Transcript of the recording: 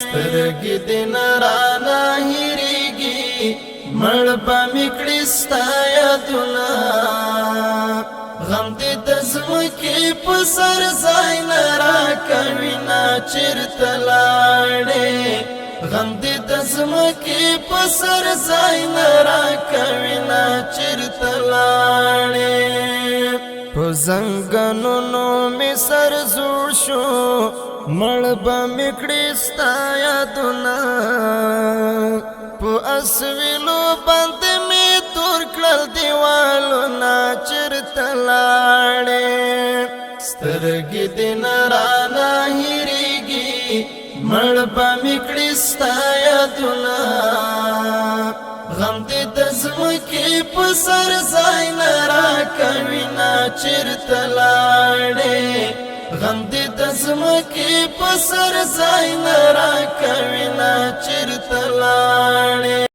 سترګې دې نه رانه هېرېږي مړ به مې کړي ستا یادونه غم دې د ځمکې په سر ځای نه راکوي نه چېرته لاړې غم دې د ځمکې په سر ځای نه راکوي نه چېرته لاړې په زنګنونو مې سر زوړ شو مړ به مې کړي ستا یادونه په اسویلو باندې مې تور کړل دیوالونه چېرته لاړې سترګې دې نه رانه هېرېږي مړ به مې کړي ستا یادونه غم دې د ځمکې په سر ځای نه راکوي نه چېرته لاړې غم دې د ځمکې په سر ځای نه راکوي